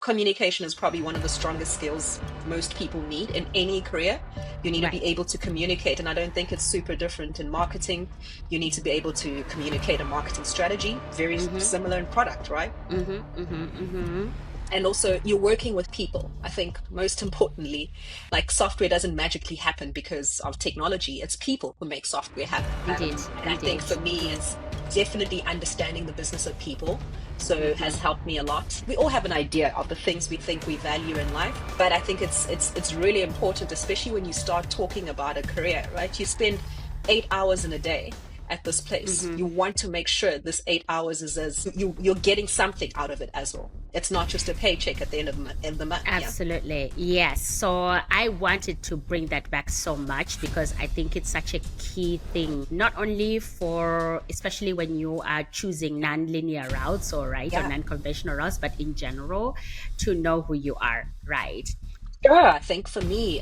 communication is probably one of the strongest skills most people need in any career. You need to be Right. able to communicate, and I don't think it's super different in marketing. You need to be able to communicate a marketing strategy, very Mm-hmm. similar in product, right? Mm-hmm. Mm-hmm. Mm-hmm. And also, you're working with people. I think most importantly, like software doesn't magically happen because of technology. It's people who make software happen. Indeed. And I think Indeed. for me, it's definitely understanding the business of people. So has Mm-hmm. helped me a lot. We all have an idea of the things we think we value in life, but I think it's really important, especially when you start talking about a career, right? You spend 8 hours in a day at this place. Mm-hmm. You want to make sure this 8 hours is as you're getting something out of it as well. It's not just a paycheck at the end of the month. Yeah. Absolutely. Yes. So I wanted to bring that back so much because I think it's such a key thing, not only for, especially when you are choosing non-linear routes or right or Yeah. non-conventional routes, but in general, to know who you are, right? Sure. I think for me,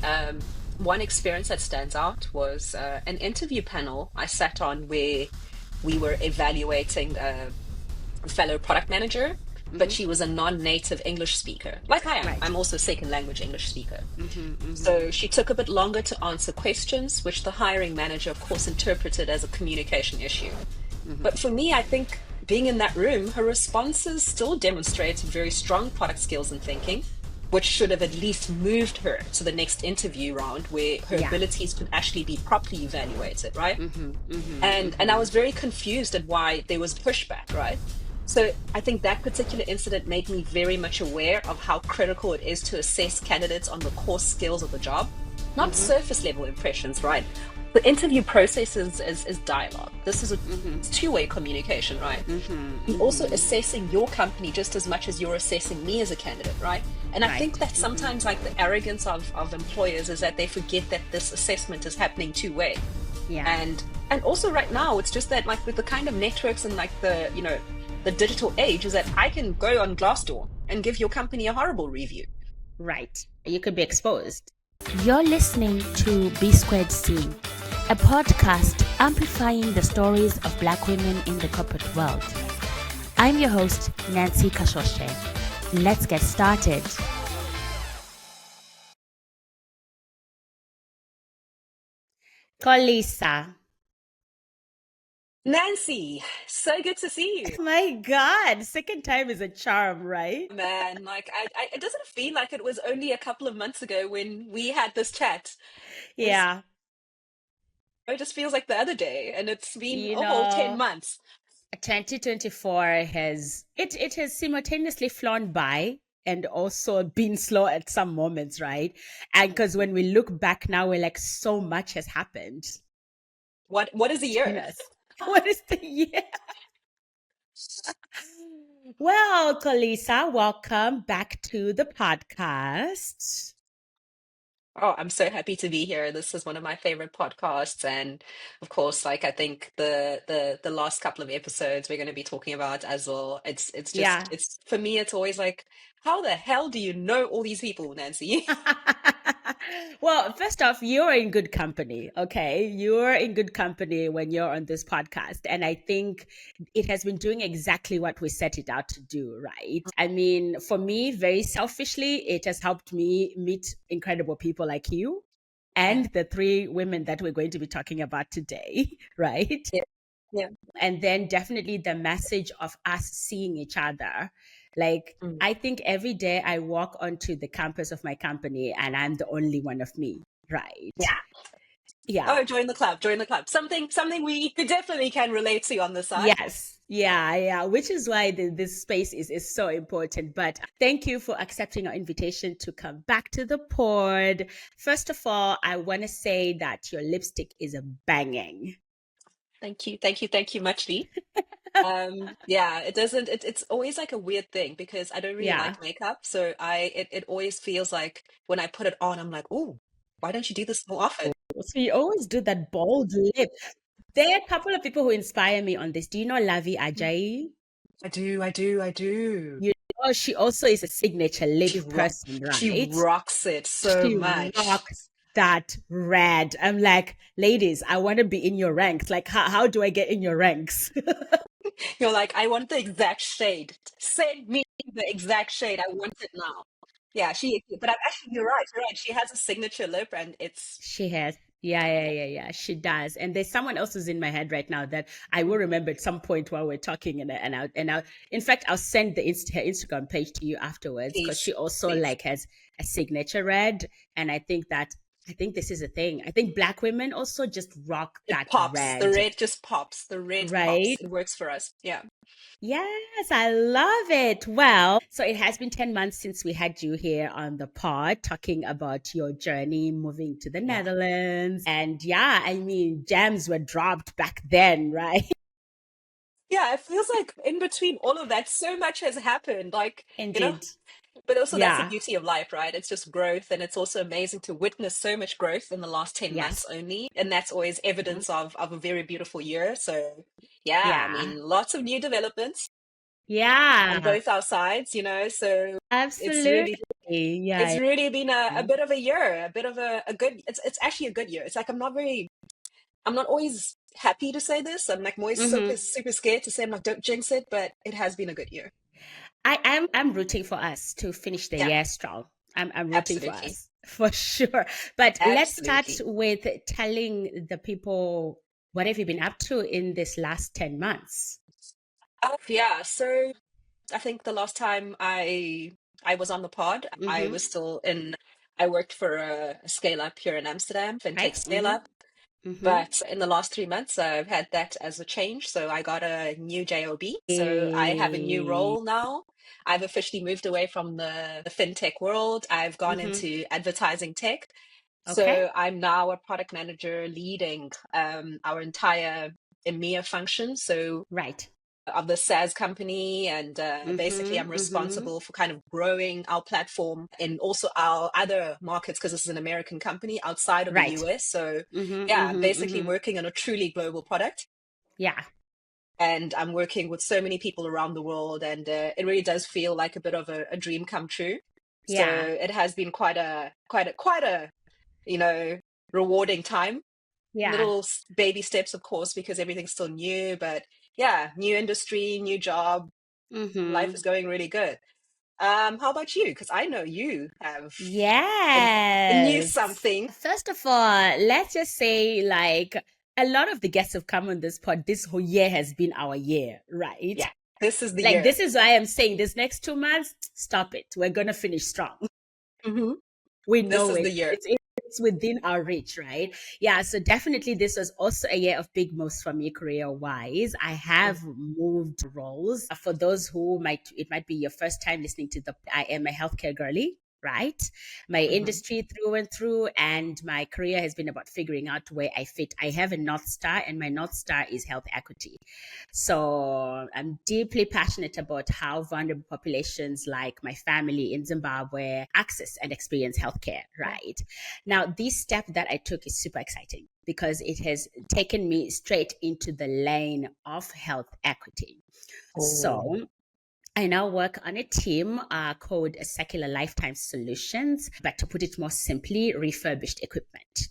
one experience that stands out was an interview panel I sat on where we were evaluating a fellow product manager, but Mm-hmm. she was a non-native English speaker, like I am. Right. I'm also second language English speaker. Mm-hmm. Mm-hmm. So she took a bit longer to answer questions, which the hiring manager, of course, interpreted as a communication issue. Mm-hmm. But for me, I think being in that room, her responses still demonstrated very strong product skills and thinking, which should have at least moved her to the next interview round where her Yeah. abilities could actually be properly evaluated, right? Mm-hmm. Mm-hmm. And I Mm-hmm. was very confused at why there was pushback, right? So I think that particular incident made me very much aware of how critical it is to assess candidates on the core skills of the job, not Mm-hmm. surface level impressions, right? The interview process is dialogue. This is a Mm-hmm. two-way communication, right? Mm-hmm. And also Mm-hmm. assessing your company just as much as you're assessing me as a candidate, right? And I think Right. that Mm-hmm. sometimes like the arrogance of employers is that they forget that this assessment is happening two-way. Yeah. And also right now, it's just that like with the kind of networks and like the, the digital age is that I can go on Glassdoor and give your company a horrible review. Right. You could be exposed. You're listening to B Squared C, a podcast amplifying the stories of Black women in the corporate world. I'm your host, Nancy Kashoshe. Let's get started. Kolisa. Nancy, so good to see you. My God, second time is a charm, right? Man, like it doesn't feel like it was only a couple of months ago when we had this chat. It's, Yeah. it just feels like the other day, and it's been You a whole 10 know, months. 2024 it has simultaneously flown by and also been slow at some moments, right? And because when we look back now, we're like, so much has happened What is a between year? us. What is the year? Well, Kolisa, welcome back to the podcast. Oh, I'm so happy to be here. This is one of my favorite podcasts, and of course, like I think the last couple of episodes we're going to be talking about as well. It's just Yeah. it's for me. It's always like, how the hell do you know all these people, Nancy? Well, first off, you're in good company, okay? You're in good company when you're on this podcast. And I think it has been doing exactly what we set it out to do, right? I mean, for me, very selfishly, it has helped me meet incredible people like you Yeah, and the three women that we're going to be talking about today, right? yeah, yeah. And then definitely the message of us seeing each other. Like, Mm. I think every day I walk onto the campus of my company and I'm the only one of me, right? Yeah. Yeah. Oh, join the club, join the club. Something we could definitely can relate to on the side. Yes. Yeah. Yeah. Which is why this space is so important. But thank you for accepting our invitation to come back to the pod. First of all, I want to say that your lipstick is a banging. Thank you muchly. Yeah, it doesn't it's always like a weird thing because I don't really Yeah. like makeup. So it always feels like when I put it on, I'm like, oh, why don't you do this more often? So you always do that bold lip. There are a couple of people who inspire me on this. Do you know Lavi Ajayi? I do. You know, she also is a signature She lip rock person, she right? rocks it so She much. rocks that red. I'm like, ladies, I want to be in your ranks. Like, how do I get in your ranks? You're like, I want the exact shade. Send me the exact shade. I want it now. Yeah, but actually, you're right. You're right. She has a signature lip, and it's She has. Yeah, yeah, yeah, yeah, yeah. She does. And there's someone else who's in my head right now that I will remember at some point while we're talking. In fact, I'll send her Instagram page to you afterwards because please, she also please. like has a signature red. And I think this is a thing. I think Black women also just rock It that pops. The red, red just pops. The red pops. right? It works for us. Yeah. Yes, I love it. Well, so it has been 10 months since we had you here on the pod talking about your journey moving to the Yeah. Netherlands. And yeah, I mean, gems were dropped back then, right? Yeah, it feels like in between all of that, so much has happened. Like, you know, Indeed. but also that's the Yeah. beauty of life, right? It's just growth. And it's also amazing to witness so much growth in the last 10 months Yes. only. And that's always Mhm. evidence of a very beautiful year. So, yeah, I Yeah. mean, lots of new developments on Yeah. both our sides, so it's Absolutely. really Yeah. it's really been a Yeah. bit of a year, a bit of a good it's actually a good year. It's like I'm not always happy to say this. I'm like always Hmm. super scared to say I'm like don't jinx it, but it has been a good year. I'm rooting for us to finish the Yeah, year strong. I'm rooting for absolutely. us for sure. But let's start Absolutely. with telling the people what have you been up to in this last 10 months? Yeah, so I think the last time I was on the pod, I Mm-hmm. was still in I worked for a scale up here in Amsterdam, fintech Right? scale Mm-hmm. up. Mm-hmm. But in the last 3 months, I've had that as a change. So I got a new job. So I have a new Eh, role now. I've officially moved away from the fintech world. I've gone mm-hmm. into advertising tech. Okay. So I'm now a product manager leading our entire EMEA function. So Right. of the SaaS company, and basically Mm-hmm. I'm Mm-hmm. responsible for kind of growing our platform and also our other markets because this is an American company outside of the Right. US. So Mm-hmm. yeah, I'm Mm-hmm. basically Mm-hmm. working on a truly global product, Yeah. and I'm working with so many people around the world, and it really does feel like a bit of a dream come true. So Yeah. it has been quite a rewarding time. Yeah. Little baby steps, of course, because everything's still new, but yeah, new industry, new job, life Mm-hmm. is going really good. How about you? Because I know you have a new Yes. something. First of all, let's just say, like, a lot of the guests have come on this pod. This whole year has been our year, right? Yeah, this is the Like, year. this is why I'm saying this next 2 months, stop it. We're going to finish strong. Hmm. We This know is it. the year. It's within our reach, right? Yeah. So definitely, this was also a year of big moves for me career wise. I have moved roles. For those who might be your first time listening to I am a healthcare girly. Right. My Hmm. industry through and through, and my career has been about figuring out where I fit. I have a North Star, and my North Star is health equity. So I'm deeply passionate about how vulnerable populations like my family in Zimbabwe access and experience healthcare, Yeah. right? Now, this step that I took is super exciting because it has taken me straight into the lane of health equity. Oh. So I now work on a team called Secular Lifetime Solutions, but to put it more simply, refurbished equipment.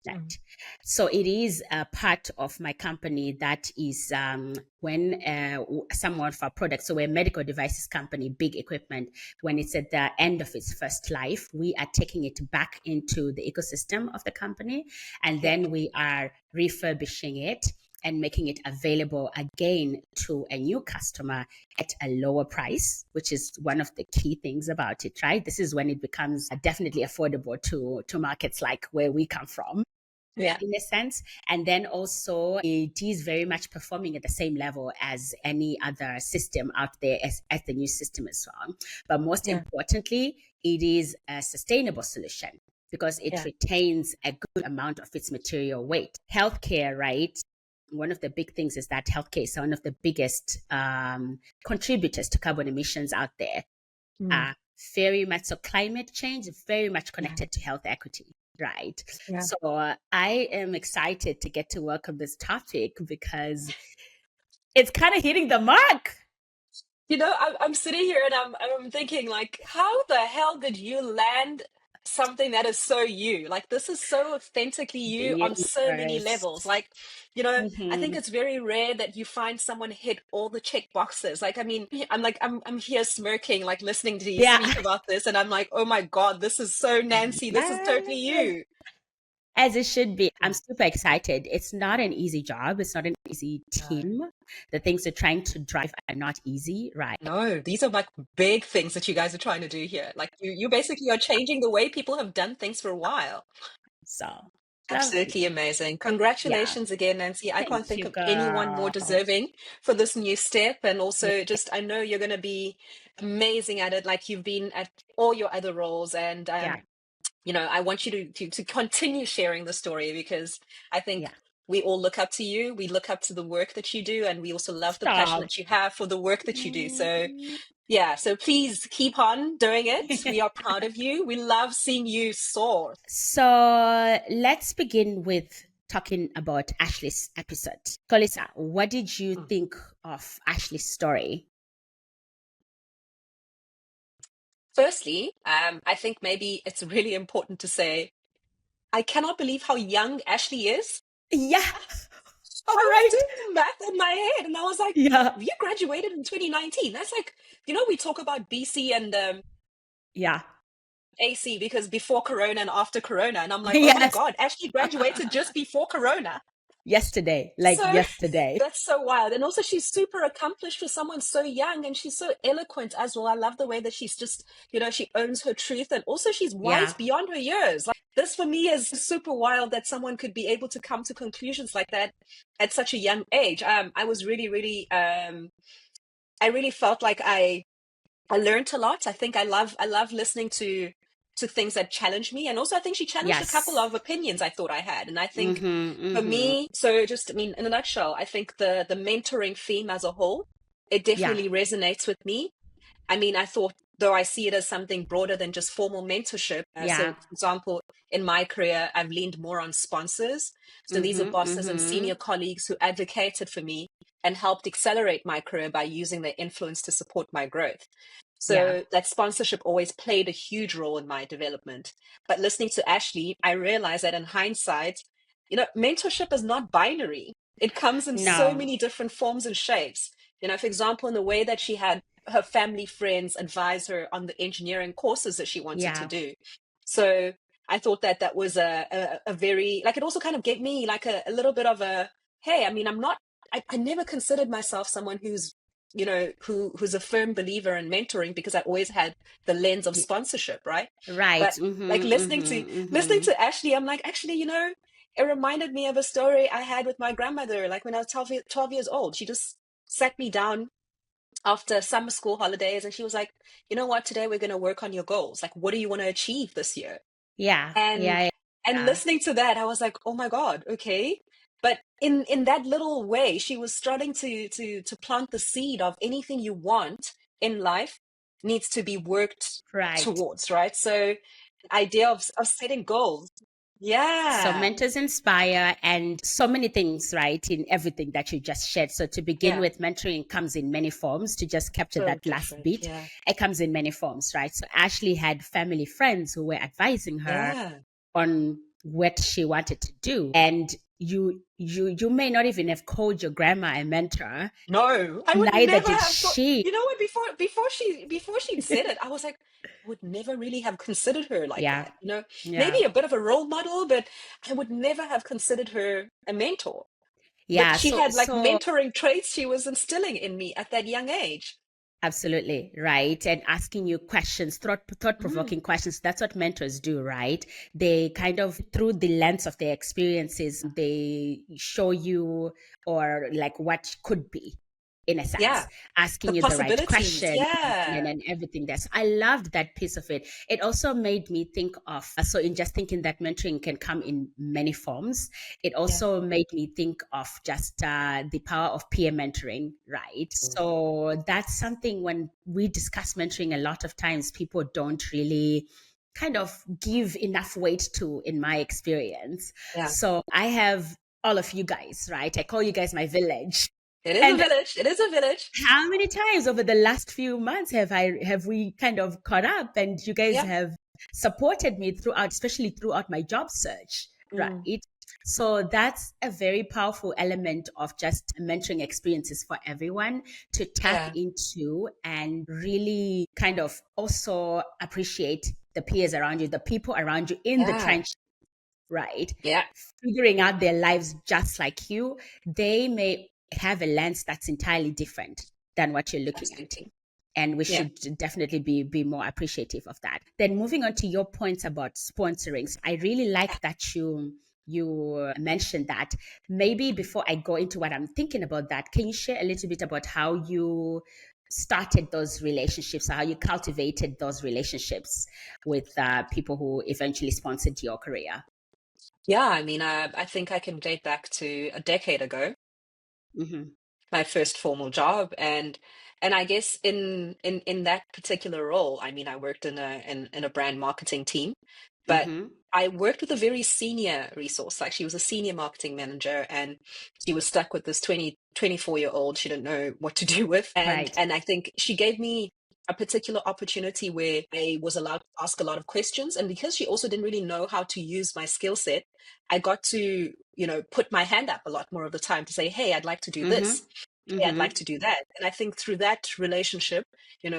Mm. Right. So it is a part of my company that is when some of our products, so we're a medical devices company, big equipment, when it's at the end of its first life, we are taking it back into the ecosystem of the company, and Yeah. then we are refurbishing it and making it available again to a new customer at a lower price, which is one of the key things about it, right? This is when it becomes definitely affordable to markets like where we come from Yeah. in a sense. And then also it is very much performing at the same level as any other system out there as the new system as well. But most Yeah. importantly, it is a sustainable solution because it Yeah. retains a good amount of its material weight. Healthcare, right? One of the big things is that healthcare is one of the biggest contributors to carbon emissions out there. Mm. uh, Very much so. Climate change is very much Yeah. connected to health equity, right? Yeah. So I am excited to get to work on this topic because it's kind of hitting the mark. I'm sitting here and I'm thinking like, how the hell did you land? something that is so you. Like this is so authentically The you on so many universe. levels. Like, you know, I think Hmm. it's very rare that you find someone hit all the check boxes. Like, I mean, I'm here smirking, like listening to you Yeah. speak about this, and I'm like, oh my God, this is so Nancy. This is totally Yes. you. As it should be. I'm Mm. super excited. It's not an easy job. It's not an easy No. team. The things they're trying to drive are not easy, right? No, these are like big things that you guys are trying to do here. Like you basically are changing the way people have done things for a while. So Absolutely lovely. amazing. Yeah. Congratulations again, Nancy. I can't Thank think you, of anyone more girl. deserving for this new step. And Yeah. also, just I know you're going to be amazing at it, like you've been at all your other roles. And Yeah. you know, I want you to continue sharing the story because I think Yeah. we all look up to you. We look up to the work that you do, and we also love the passion Stop. that you have for the work that you do. So Mm. yeah, so please keep on doing it. We are proud of you. We love seeing you soar. So let's begin with talking about Ashley's episode. Kolisa, what did you Mm. think of Ashley's story? Firstly, I think maybe it's really important to say I cannot believe how young Ashley is. Yeah. I All was right. doing the math in my head, and I was like, Yeah. "You graduated in 2019. That's like, you know, we talk about BC and Yeah. AC because before Corona and after Corona, and I'm like, oh my Yes. God, Ashley graduated just before Corona. Yesterday, like So yesterday. that's so wild. And also, she's super accomplished for someone so young, and she's so eloquent as well. I love the way that she's just, you know, she owns her truth, and also she's wise Yeah. beyond her years. Like, this for me is super wild that someone could be able to come to conclusions like that at such a young age. I was really, really, I really felt like I learned a lot. I think I love listening to things that challenge me. And also I think she challenged a couple Yes. of opinions I thought I had. And I think Mm-hmm. for Mm-hmm. me, so just I mean, in a nutshell, I think the mentoring theme as a whole, it Yeah. definitely resonates with me. I mean, I thought, though I see it as something broader than just formal mentorship. So, Yeah. for example, in my career, I've leaned more on sponsors. So, these are Mm-hmm. bosses and Mm-hmm. senior colleagues who advocated for me and helped accelerate my career by using their influence to support my growth. Yeah. So, that sponsorship always played a huge role in my development. But listening to Ashley, I realized that in hindsight, you know, mentorship is not binary. It comes in so No. many different forms and shapes. You know, for example, in the way that she had her family friends advise her on the engineering courses that she wanted to Yeah. do. So I thought that that was a very, like, it also kind of gave me like a little bit of a, hey, I mean, I never considered myself someone who's, you know, who's a firm believer in mentoring because I always had the lens of Y- sponsorship, right? Right. But like Mm-hmm. Mm-hmm. listening Mm-hmm. to Ashley, I'm like, actually, you know, it reminded me of a story I had with my grandmother, like when I was 12 years old. She just sat me down after summer school holidays and she was like, you know what, today we're going to work on your goals. Like, what do you want to achieve this year? Yeah. and Yeah. and Yeah. listening to that I was like, oh my God, okay. But in that little way she was starting to plant the seed of anything you want in life needs to be worked Right. towards, right? So idea of setting goals. So Yeah. mentors inspire and so many things, right, in everything that you just shared. So to begin Yeah. with, mentoring comes in many forms. To just capture So that last different. bit, Yeah. it comes in many forms, right? So Ashley had family friends who were advising her Yeah. on what she wanted to do. And you may not even have called your grandma a mentor, No, I would neither never did have thought. she. You know what? Before she'd said it, I was like, I would never really have considered her like Yeah. that. You know, Yeah. maybe a bit of a role model, but I would never have considered her a mentor. But Yeah. she So had like so mentoring traits she was instilling in me at that young age. absolutely, right. And asking you questions, thought Mm, provoking questions. That's what mentors do, right? They kind of, through the lens of their experiences, they show you or like what could be, in a sense, yeah, the asking you the right possibilities. question Yeah, and everything. That's, I loved that piece of it. It also made me think of, so in just thinking that mentoring can come in many forms, it yeah. also made me think of just the power of peer mentoring, right? Mm. So that's something when we discuss mentoring, a lot of times people don't really kind of give enough weight to, in my experience. Yeah. So I have all of you guys, right? I call you guys my village. It is a And village. It is a village. how many times over the last few months have we kind of caught up and you guys Yeah. have supported me throughout, especially throughout my job search, Mm. right? So that's a very powerful element of just mentoring experiences for everyone to tap Yeah. into and really kind of also appreciate the peers around you, the people around you in the Yeah. trench, right? Yeah. Figuring out their lives just like you, they may have a lens that's entirely different than what you're looking at. Absolutely. And we Yeah. should definitely be more appreciative of that. Then moving on to your points about sponsoring. So I really like that you mentioned that. Maybe before I go into what I'm thinking about that, can you share a little bit about how you started those relationships, how you cultivated those relationships with people who eventually sponsored your career? Yeah. I mean, I think I can date back to a decade ago, Mm-hmm. my first formal job, and I guess in that particular role, I mean, I worked in a brand marketing team, but Mm-hmm. I worked with a very senior resource. Like, she was a senior marketing manager, and she was stuck with this 24-year-old she didn't know what to do with. And Right. and I think she gave me a particular opportunity where I was allowed to ask a lot of questions. And because she also didn't really know how to use my skill set, I got to, put my hand up a lot more of the time to say, hey, I'd like to do Mm-hmm. this. Hey, I'd like Mm-hmm. to do that. And I think through that relationship,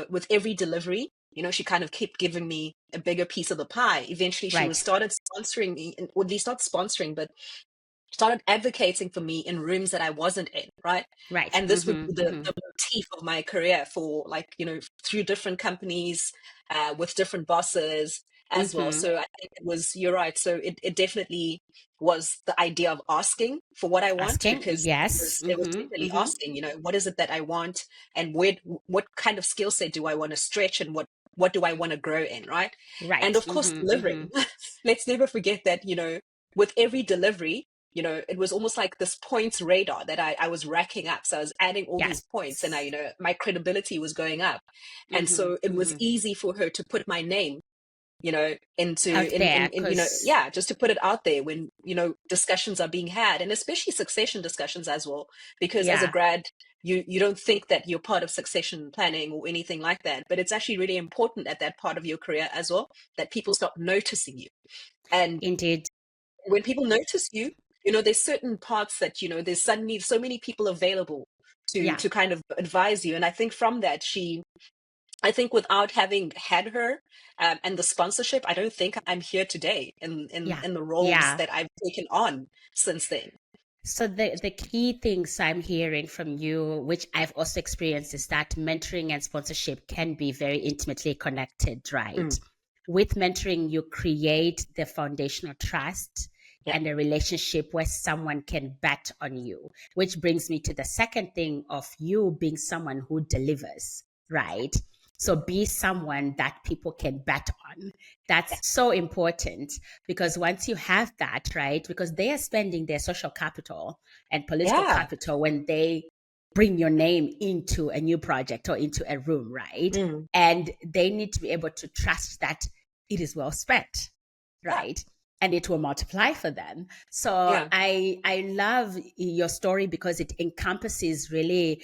with every delivery, she kind of kept giving me a bigger piece of the pie. Eventually, she was Right. started sponsoring me, or at least not sponsoring, but started advocating for me in rooms that I wasn't in, right? Right. And this would be Mm-hmm. the motif of my career for, like, through different companies, with different bosses as well. Mm-hmm. So I think you're right. So it definitely was the idea of asking for what I want, Asking, because yes. it was Mm-hmm. definitely Mm-hmm. asking, what is it that I want, and what kind of skill set do I want to stretch, and what do I want to grow in, right? And Right. of course, Mm-hmm. Mm-hmm. delivering. Let's never forget that, with every delivery, it was almost like this points radar that I was racking up. So I was adding all these Yes. points, and my credibility was going up. And Mm-hmm. so it was Mm-hmm. easy for her to put my name, into Out there, because yeah, just to put it out there when, discussions are being had, and especially succession discussions as well, because as a yeah, grad, you don't think that you're part of succession planning or anything like that, but it's actually really important at that part of your career as well, that people start noticing you. And indeed. when people notice you, there's certain parts that, there's suddenly so many people available to Yeah. to kind of advise you. And I think from that, I think without having had her, and the sponsorship, I don't think I'm here today in Yeah. in the roles Yeah. that I've taken on since then. So the key things I'm hearing from you, which I've also experienced, is that mentoring and sponsorship can be very intimately connected, right? Mm, With mentoring, you create the foundational trust yeah, and a relationship where someone can bet on you, which brings me to the second thing of you being someone who delivers, right? So be someone that people can bet on. yeah, That's so important, because once you have that, right? Because they are spending their social capital and political yeah. capital when they bring your name into a new project or into a room, right? Mm, And they need to be able to trust that it is well spent, yeah, right? And it will multiply for them. So yeah, I love your story because it encompasses really,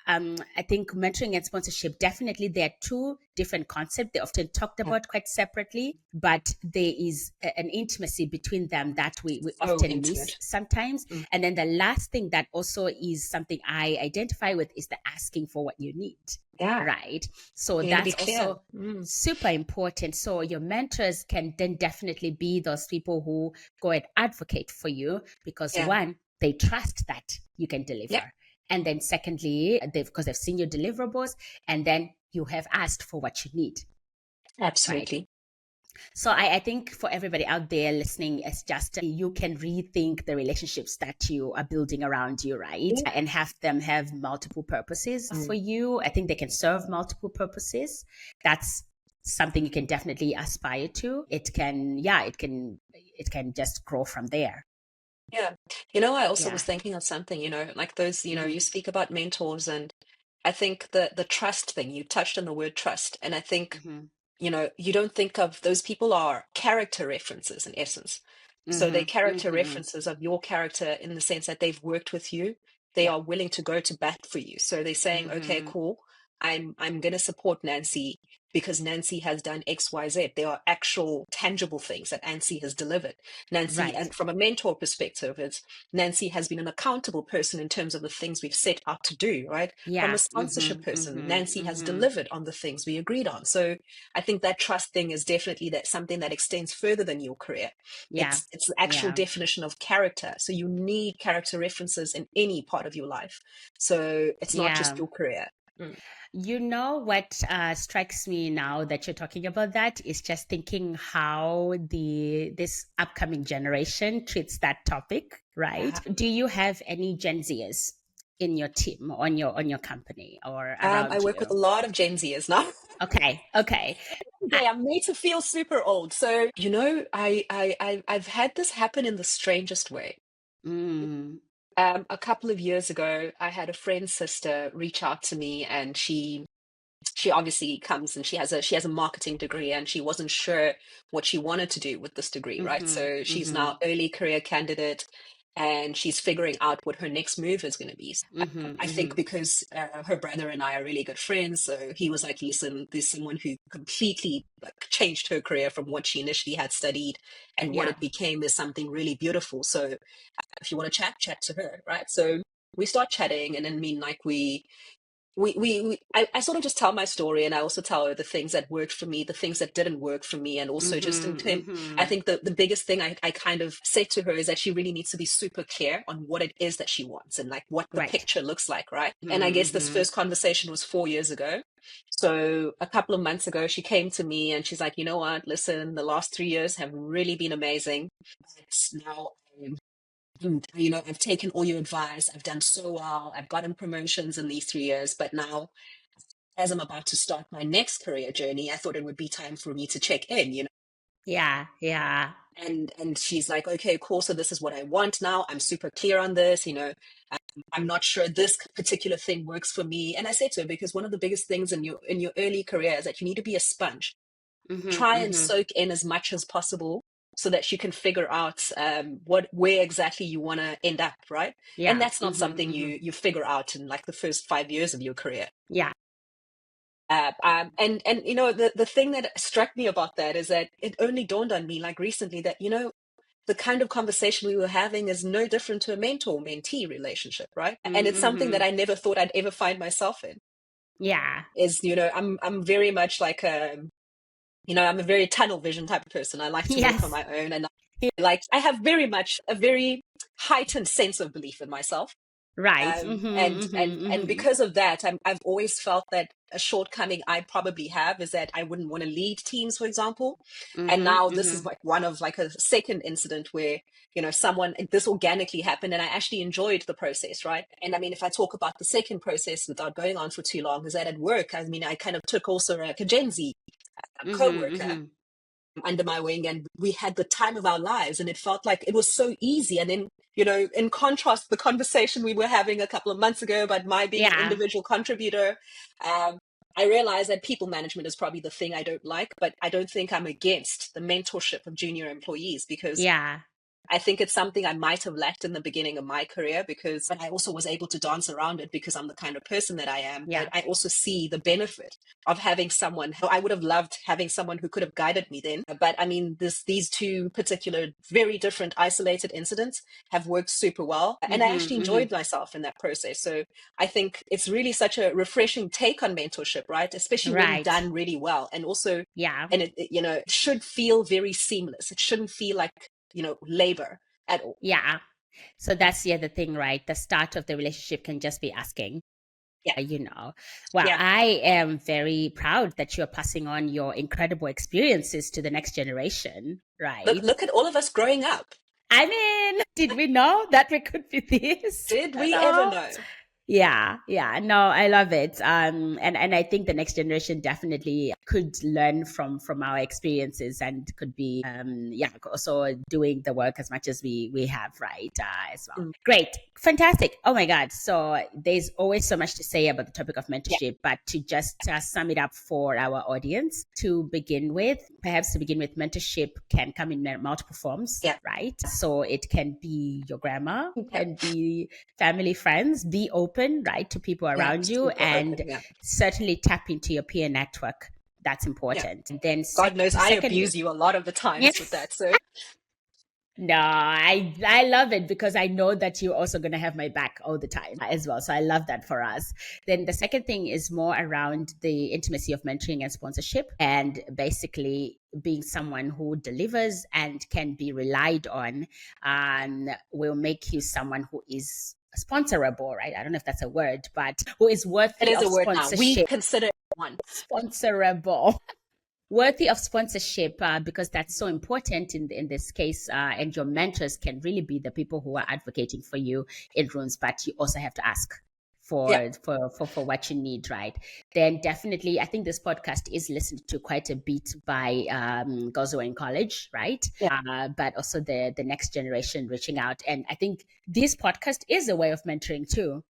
I think mentoring and sponsorship, definitely there are two different concepts. They're often talked yeah. about quite separately, but there is an intimacy between them that we So often miss intimate. sometimes. Mm, And then the last thing that also is something I identify with is the asking for what you need, yeah, right? So you need to be that's clear. also Mm, super important. So your mentors can then definitely be those people who go and advocate for you, because yeah, one, they trust that you can yeah, deliver. And then secondly, because they've seen your deliverables, and then you have asked for what you need, right? absolutely. So I think for everybody out there listening, it's just you can rethink the relationships that you are building around you, right? Yeah. And have them have multiple purposes for Mm, you. I think they can serve multiple purposes. That's something you can definitely aspire to. It can, yeah, it can just grow from there. yeah. I also Yeah. was thinking of something, like those, you Mm-hmm. speak about mentors, and I think the trust thing, you touched on the word trust. And I think, Mm-hmm. you don't think of those people are character references in essence. So they're Mm-hmm. character Mm-hmm. references of your character in the sense that they've worked with you. They Yeah. are willing to go to bat for you. So they're saying, okay, Mm-hmm. cool. I'm going to support Nancy because Nancy has done XYZ. There are actual tangible things that Nancy has delivered. Nancy, Right. and from a mentor perspective, it's Nancy has been an accountable person in terms of the things we've set out to do, right? From a Yeah. sponsorship person, Nancy has delivered on the things we agreed on. So I think that trust thing is definitely that something that extends further than your career. Yeah. It's the actual Yeah. definition of character. So you need character references in any part of your life. So it's not just Yeah. your career. Mm. You know what strikes me now that you're talking about that is just thinking how this upcoming generation treats that topic, right? Yeah. Do you have any Gen Zers in your team, on your company, or I around work with a you? lot of Gen Zers now. Okay, okay. I, Okay, I'm made to feel super old. So, I've had this happen in the strangest way. mm, A couple of years ago, I had a friend's sister reach out to me, and she obviously comes and she has a marketing degree, and she wasn't sure what she wanted to do with this degree, right? mm-hmm, So she's mm-hmm, now early career candidate, and she's figuring out what her next move is going to be. mm-hmm, I mm-hmm. think because her brother and I are really good friends, so he was like, listen, there's someone who completely like changed her career from what she initially had studied, and what Yeah, it became is something really beautiful. So if you want to chat to her, right? So we start chatting, and then like I sort of just tell my story, and I also tell her the things that worked for me, the things that didn't work for me, and also just in mm-hmm, term, I mm-hmm. think the biggest thing I kind of said to her is that she really needs to be super clear on what it is that she wants, and like what the Right. picture looks like, right? And I Mm-hmm, guess this mm-hmm. first conversation was 4 years ago. So a couple of months ago, she came to me and she's like, you know what, listen, the last 3 years have really been amazing. It's now I've taken all your advice. I've done so well. I've gotten promotions in these 3 years, but now as I'm about to start my next career journey, I thought it would be time for me to check in. Yeah, yeah. And she's like, okay, cool. So this is what I want now. I'm super clear on this. I'm not sure this particular thing works for me. And I said to her, because one of the biggest things in your early career is that you need to be a sponge. Mm-hmm, Try and mm-hmm. soak in as much as possible so that you can figure out where exactly you want to end up, right? And Yeah. that's not Mm-hmm, something mm-hmm. you figure out in like the first 5 years of your career. Yeah. And the thing that struck me about that is that it only dawned on me like recently that the kind of conversation we were having is no different to a mentor-mentee relationship, right? And it's something that Mm-hmm. I never thought I'd ever find myself in. Yeah. Is I'm very much like I'm a very tunnel vision type of person. I like to work on Yes. my own, and I have very much a very heightened sense of belief in myself. Right. um, Mm-hmm, and and mm-hmm, and mm-hmm. because of that, I've always felt that a shortcoming I probably have is that I wouldn't want to lead teams, for example. And Mm-hmm, now this is mm-hmm. like one of like a second incident where someone this organically happened, and I actually enjoyed the process, right? And I mean, if I talk about the second process without going on for too long, is that at work, I mean, I kind of took also a Gen Z Mm-hmm, co-worker mm-hmm. under my wing, and we had the time of our lives, and it felt like it was so easy. And then in contrast, the conversation we were having a couple of months ago about my being an Yeah. individual contributor, um, I realized that people management is probably the thing I don't like, but I don't think I'm against the mentorship of junior employees, because Yeah. I think it's something I might have lacked in the beginning of my career, but I also was able to dance around it because I'm the kind of person that I am. But Yeah. I also see the benefit of having someone. I would have loved having someone who could have guided me then. But I mean, these two particular, very different, isolated incidents have worked super well. And I Mm-hmm, actually mm-hmm. enjoyed myself in that process. So I think it's really such a refreshing take on mentorship, right? Especially when Right. done really well. And also, Yeah. and it should feel very seamless. It shouldn't feel like labor at all. Yeah. So that's the other thing, right? The start of the relationship can just be asking, Yeah, you know. Well, yeah. I am very proud that you're passing on your incredible experiences to the next generation, Look, right? look at all of us growing up. I mean, did we know that we could be this? Did You we ever know? know? Yeah, yeah. No, I love it. And I think the next generation definitely could learn from our experiences and could be yeah, also doing the work as much as we have, right? As well. Mm, Great. Fantastic. Oh my God. So there's always so much to say about the topic of yeah, mentorship, but to just sum it up for our audience to begin with, perhaps to begin with, mentorship can come in multiple forms, yeah, right? So it can be your grandma, it yeah, can be family, friends. Be open open, right, to people Yeah, around you, super and open. Yeah. certainly tap into your peer network. That's Yeah. important. And then God knows the I second, abuse you a lot of the yeah. times with that. So No, I love it because I know that you're also going to have my back all the time as well. So I love that for us. Then the second thing is more around the intimacy of mentoring and sponsorship, and basically being someone who delivers and can be relied on, yeah, will make you someone who is sponsorable, right? I don't know if that's a word, but who is it worthy is of a word now. We sponsorship. consider it one. Sponsorable. Worthy of sponsorship, because that's so important in this case, and your mentors can really be the people who are advocating for you in rooms, but you also have to ask Yeah. for what you need, right? Then definitely, I think this podcast is listened to quite a bit by girls who are in college, right? Yeah. But also the next generation reaching out, and I think this podcast is a way of mentoring too.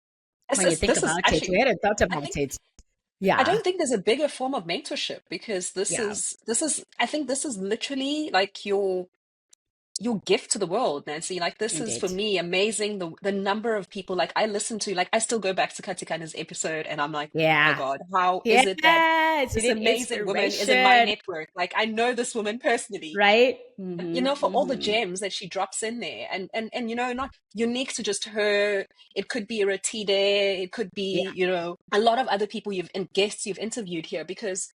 When you think This is about it, actually, we hadn't thought I about think, it. I Yeah, don't think there's a bigger form of mentorship because yeah, I think this is literally like your gift to the world, Nancy. Like this is for indeed. me amazing. The number of people like I listen to, like I still go back to Katikana's episode and I'm like, oh my Yeah. God, how is it that Yes, you this need amazing woman is in my inspiration, network? Like I know this woman personally. right? You know, Mm-hmm, for all the mm-hmm. gems that she drops in there, and you know, not unique to just her. It could be a Ratide, it could Yeah, be, you know, a lot of other people you've and guests you've interviewed here because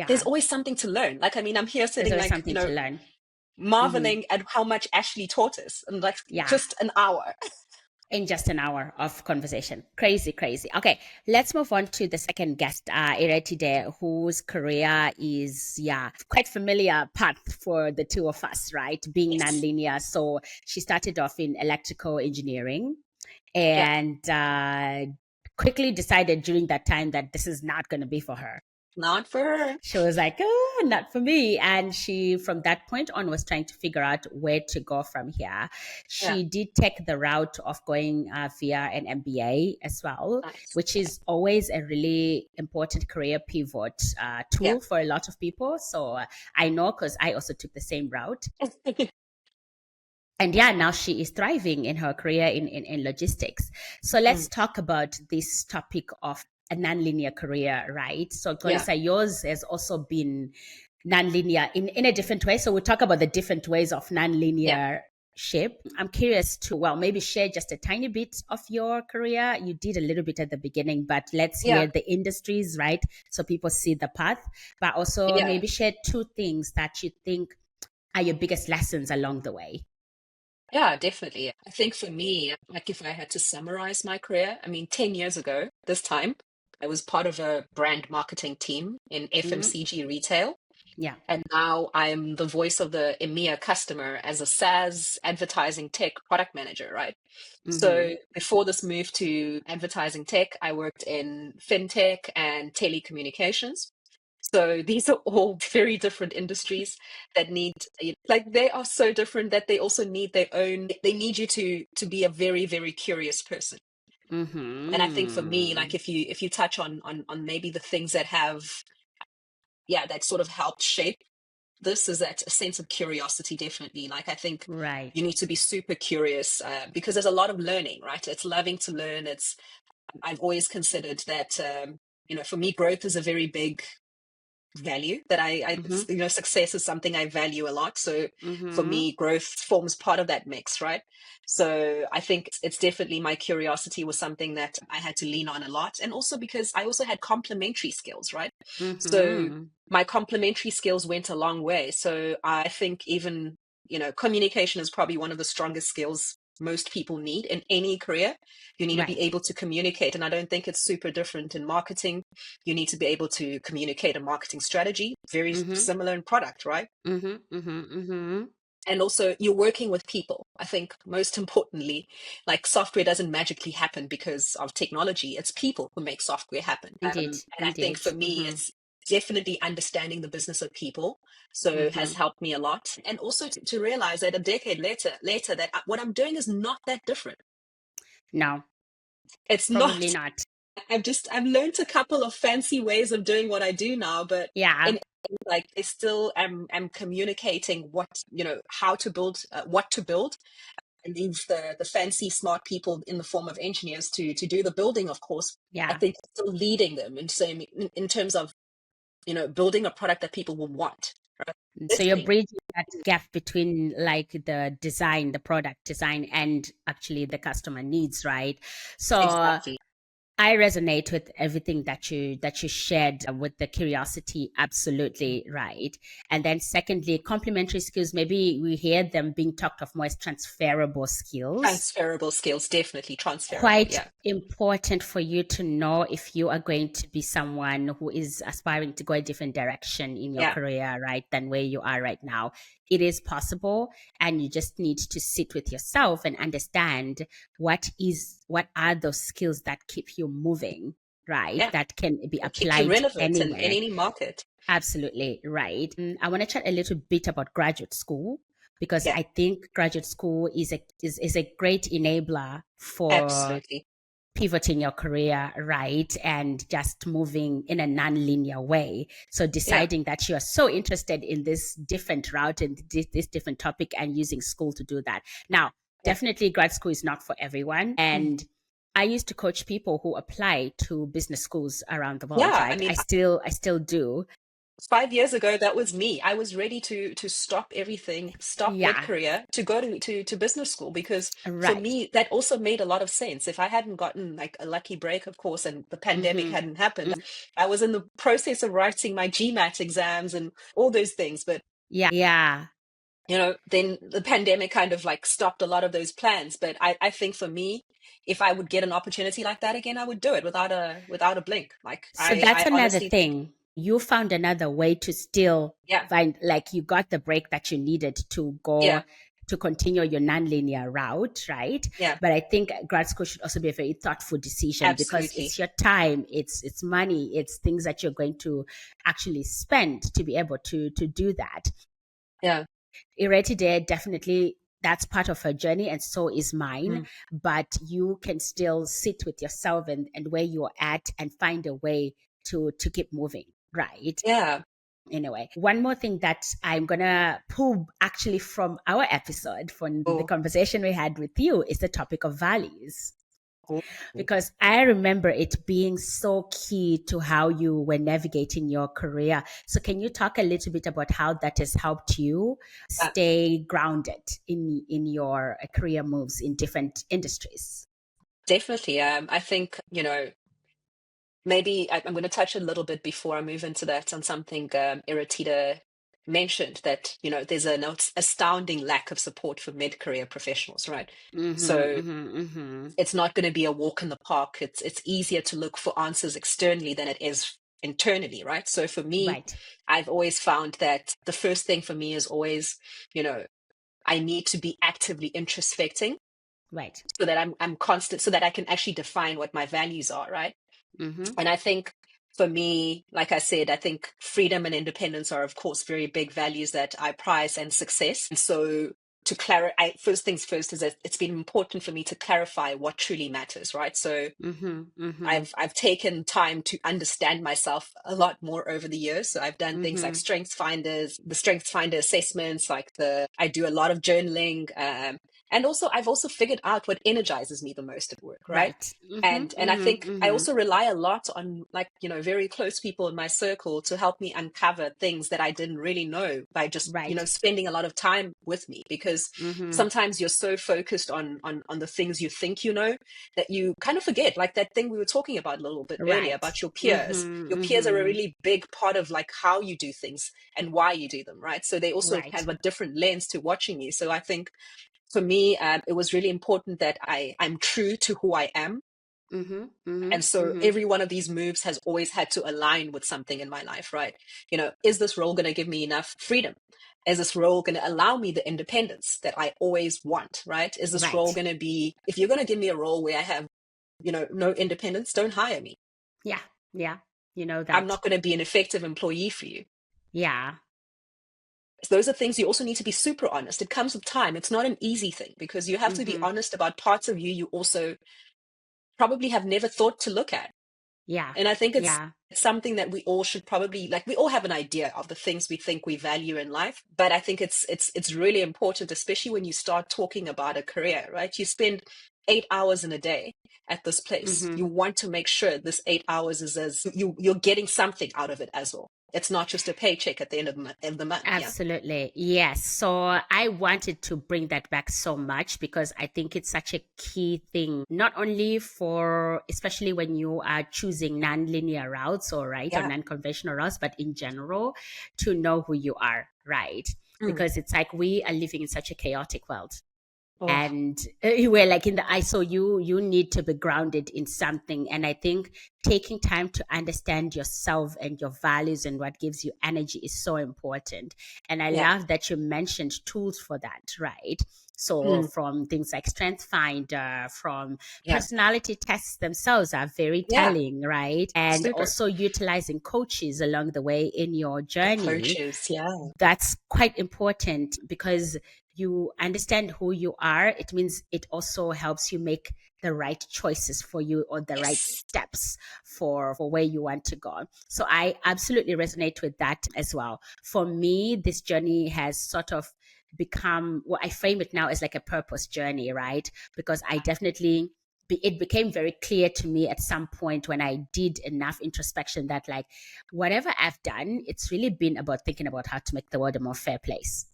there's yeah. always something to learn. Like, I mean, I'm here There's sitting always like, you something to know, learn. Mm-hmm. marveling at how much Ashley taught us in like Yeah, just an hour. in just an hour of conversation. Crazy, crazy. Okay, let's move on to the second guest, Eretide, whose career is, yeah, quite familiar path for the two of us, right? Being Yes. nonlinear. So she started off in electrical engineering Yeah. and quickly decided during that time that this is not going to be for her. Not for her. She was like, oh, not for me. And she, from that point on, was trying to figure out where to go from here. Yeah. She did take the route of going via an MBA as well, Nice. which is always a really important career pivot Yeah. tool for a lot of people. So I know because I also took the same route. And yeah, now she is thriving in her career in logistics. So let's Mm. talk about this topic of a nonlinear career, right? So Yeah. Golisa, yours has also been nonlinear in a different way. So we'll talk about the different ways of Yeah. nonlinear ship. I'm curious to, well, maybe share just a tiny bit of your career. You did a little bit at the beginning, but let's Yeah. hear the industries, right? So people see the path, but also Yeah. maybe share two things that you think are your biggest lessons along the way. Yeah, definitely. I think for me, like if I had to summarize my career, I mean, 10 years ago, this time, I was part of a brand marketing team in Mm-hmm. FMCG retail. Yeah. And now I'm the voice of the EMEA customer as a SaaS advertising tech product manager, right? Mm-hmm. So before this move to advertising tech, I worked in fintech and telecommunications. So these are all very different industries that need, like they are so different that they also need their own, they need you to be a very, very curious person. And I think for me, like Mm-hmm. if you touch on maybe the things that have, yeah, that sort of helped shape this is that a sense of curiosity, definitely. Like I think you Right. need to be super curious because there's a lot of learning, right? It's loving to learn. It's I've always considered that you know, for me, growth is a very big value that Mm-hmm. you know, success is something I value a lot. So for Mm-hmm. me, growth forms part of that mix, right? So I think it's definitely my curiosity was something that I had to lean on a lot. And also because I also had complementary skills, right? So Mm-hmm. my complementary skills went a long way. So I think even, you know, communication is probably one of the strongest skills most people need in any career. You need to be Right. able to communicate. And I don't think it's super different in marketing. You need to be able to communicate a marketing strategy, very Mm-hmm. similar in product, right? Mm-hmm. Mm-hmm. Mm-hmm. And also you're working with people. I think most importantly, like software doesn't magically happen because of technology. It's people who make software happen. Indeed. And I think Indeed. for me, Mm-hmm. it's definitely understanding the business of people. So Mm-hmm. has helped me a lot. And also to realize that a decade later that what I'm doing is not that different. No, It's probably not. not. I've learned a couple of fancy ways of doing what I do now, but Yeah. in like I still am communicating what, you know, how to build, what to build, leave the fancy smart people in the form of engineers to do the building, of course. I Yeah. think still leading them and saying in terms of, building a product that people will want, right? So you're Listening. bridging that gap between like the design, the product design, and actually the customer needs, right? So Exactly. I resonate with everything that you shared with the curiosity, Mm. absolutely right. And then secondly, complementary skills, maybe we hear them being talked of more as transferable skills. Transferable skills, definitely transferable. Quite Yeah. important for you to know if you are going to be someone who is aspiring to go a different direction in your Yeah. career, right, than where you are right now. It is possible, and you just need to sit with yourself and understand what are those skills that keep you moving, right? Yeah. That can be Will keep you applied relevant in anywhere. any market. Absolutely right. I want to chat a little bit about graduate school because Yeah. I think graduate school is a great enabler for Absolutely. pivoting your career, right? And just moving in a non-linear way. So Yeah. deciding that you are so interested in this different route and this different topic and using school to do that. Now, Yeah. definitely grad school is not for everyone. Mm. And I used to coach people who apply to business schools around the world, Yeah. I right? mean, I still do. 5 years ago, that was me. I was ready to stop everything, stop Yeah, mid-career to go to business school, because for right. me that also made a lot of sense. If I hadn't gotten like a lucky break, of course, and the pandemic Mm-hmm. hadn't happened, I was in the process of writing my GMAT exams and all those things. But Yeah, yeah. then the pandemic kind of like stopped a lot of those plans. But I think for me, if I would get an opportunity like that again, I would do it without a blink. Like So I that's another honestly think, thing. You found another way to still yeah, find, like, you got the break that you needed to go yeah, to continue your nonlinear route, right? yeah, But I think grad school should also be a very thoughtful decision because absolutely. it's your time, it's money, it's things that you're going to actually spend to be able to do that. Yeah. Ireti there, definitely that's part of her journey, and so is mine. Mm. But you can still sit with yourself and where you're at and find a way to keep moving, right? Yeah. Anyway, one more thing that I'm gonna pull actually from our episode, from the Oh, conversation we had with you, is the topic of values, oh, because I remember it being so key to how you were navigating your career. So, can you talk a little bit about how that has helped you uh, stay grounded in your career moves in different industries? definitely. I think, maybe I'm going to touch a little bit before I move into that on something Iratita mentioned, that, there's an astounding lack of support for mid-career professionals, right? Mm-hmm, So mm-hmm, mm-hmm. it's not going to be a walk in the park. It's easier to look for answers externally than it is internally, right? So for me, Right, I've always found that the first thing for me is always, you know, I need to be actively introspecting right. so that I'm constant, so that I can actually define what my values are, right? Mm-hmm, And I think for me, like I said, I think freedom and independence are, of course, very big values that I prize, and success. And so to clarify, first things first is that it's been important for me to clarify what truly matters, right? So mm-hmm, mm-hmm, I've taken time to understand myself a lot more over the years. So I've done things like mm-hmm. strengths finders, the strengths finder assessments, I do a lot of journaling. And also I've also figured out what energizes me the most at work, right? Right. Mm-hmm, And I mm-hmm, think I mm-hmm. also rely a lot on, like, very close people in my circle to help me uncover things that I didn't really know by just, Right. spending a lot of time with me. Because Mm-hmm. sometimes you're so focused on the things you think that you kind of forget, like that thing we were talking about a little bit earlier Right. about your peers. Mm-hmm, Your peers are a mm-hmm. really big part of like how you do things and why you do them, right? So they also Right. have a different lens to watching you. So I think for me, it was really important that I'm true to who I am. Mm-hmm, mm-hmm, And so mm-hmm. every one of these moves has always had to align with something in my life, right? Is this role going to give me enough freedom? Is this role going to allow me the independence that I always want, right? Is this role Right. going to be, if you're going to give me a role where I have, no independence, don't hire me. Yeah. Yeah. You know I'm that. not going to be an effective employee for you. Yeah. So those are things you also need to be super honest. It comes with time. It's not an easy thing, because you have to be Mm-hmm. honest about parts of you also probably have never thought to look at. Yeah. And I think it's Yeah. It's something that we all should probably, like, we all have an idea of the things we think we value in life, but I think it's really important, especially when you start talking about a career, right? You spend 8 hours in a day at this place. You Mm-hmm. want to make sure this 8 hours is as you're getting something out of it as well. It's not just a paycheck at the end of the month. Yeah. Absolutely. Yes. So I wanted to bring that back so much because I think it's such a key thing, not only for, especially when you are choosing non-linear routes or right or Yeah. non-conventional routes, but in general, to know who you are, right? Mm. Because it's like we are living in such a chaotic world. Oh, And we're like in the ISO, you need to be grounded in something. And I think taking time to understand yourself and your values and what gives you energy is so important. And I yeah. love that you mentioned tools for that, right? So Mm. from things like Strength Finder, from Yeah. personality tests themselves are very Yeah. telling, right? And Super. also utilizing coaches along the way in your The journey, coaches. Yeah. that's quite important because you understand who you are. It means it also helps you make the right choices for you or the right Yes. steps for where you want to go. So I absolutely resonate with that as well. For me, this journey has sort of become, well, I frame it now as like a purpose journey, right? Because I definitely, it became very clear to me at some point when I did enough introspection that like whatever I've done, it's really been about thinking about how to make the world a more fair place.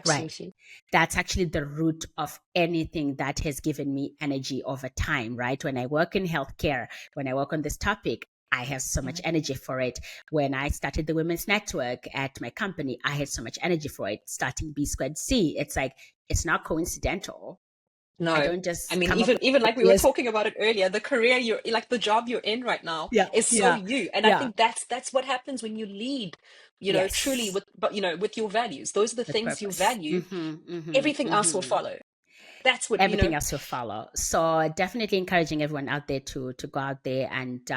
Right. Absolutely. That's actually the root of anything that has given me energy over time, right? When I work in healthcare, when I work on this topic, I have so much Mhm. energy for it. When I started the Women's Network at my company, I had so much energy for it. Starting B Squared C, it's like, it's not coincidental. I No. don't I just mean, come up with even like we were ideas. talking about it earlier, the career you're like the job you're in right now Yeah, is so yeah, you. And I yeah. think that's what happens when you lead, truly Yes, with, but with your values. Those are the with things you purpose. value. Mm-hmm, mm-hmm, Everything else will mm-hmm. follow. That's what, Everything else will follow. So definitely encouraging everyone out there to go out there and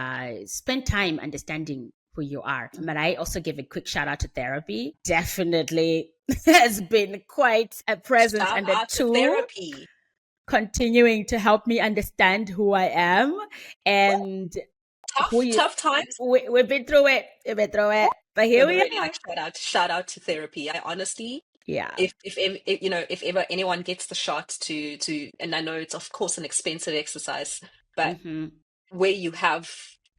spend time understanding who you are. But I also give a quick shout out to therapy. Definitely has been quite a presence shout and a out to tool therapy. continuing to help me understand who I am and who Tough, you. tough times, We've been through it. We've been through it. But here but we really are. like shout out to therapy. I honestly, Yeah. if ever anyone gets the shot to, and I know it's of course an expensive exercise, but Mm-hmm. where you have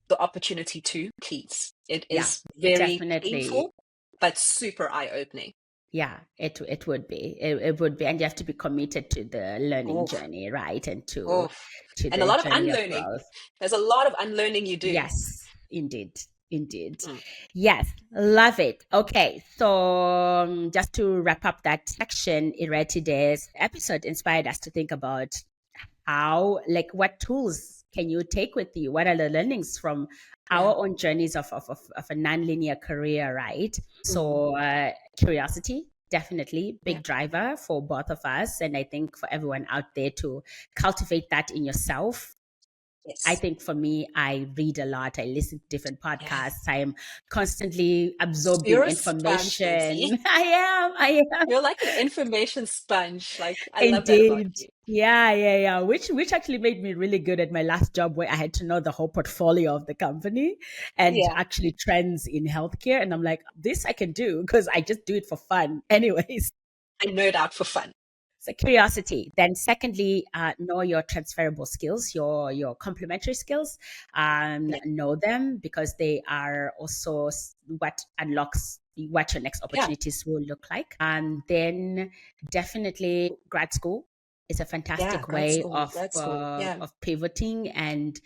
the opportunity to, please. It Yeah. is very Definitely. painful, but super eye-opening. Yeah, it would be. It would be, and you have to be committed to the learning Oh, journey, right? And oh, to and a the lot of journey of unlearning. growth. There's a lot of unlearning you do. Yes, indeed. Indeed. Mm, Yes, love it. Okay, so just to wrap up that section, Ira, today's episode inspired us to think about how, like, what tools can you take with you? What are the learnings from yeah. our own journeys of a nonlinear career, right? Mm, So, curiosity, definitely yeah. big driver for both of us. And I think for everyone out there to cultivate that in yourself. I Yes. think for me, I read a lot. I listen to different Yeah. podcasts. I am constantly absorbing You're a sponge, information. Nancy. I am. You're like an information sponge. Like, I love that about Indeed. you. Yeah, yeah, yeah. Which actually made me really good at my last job where I had to know the whole portfolio of the company and Yeah. actually trends in healthcare. And I'm like, this I can do because I just do it for fun. Anyways. I nerd out for fun. So curiosity. Then secondly, know your transferable skills, your complementary skills. Yeah. Know them because they are also what unlocks what your next Yeah. opportunities will look like. And then definitely grad school is a Yeah. fantastic Grad way school. Grad school. Yeah. of pivoting and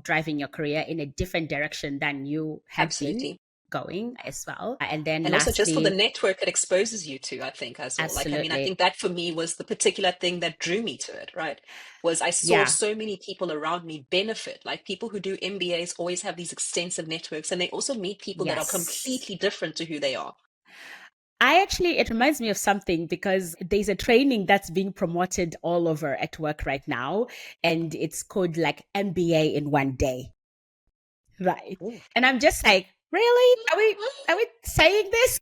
driving your career in a different direction than you had been Absolutely. going as well. And then And also just for the lastly, network it exposes you to, I think, as well. Like, I mean, I absolutely, think that for me was the particular thing that drew me to it, right? Was I saw yeah. so many people around me benefit. Like, people who do MBAs always have these extensive networks, and they also meet people that are Yes. completely different to who they are. It reminds me of something because there's a training that's being promoted all over at work right now, and it's called like MBA in 1 day, right? Ooh. And I'm just like, really? Are we saying this?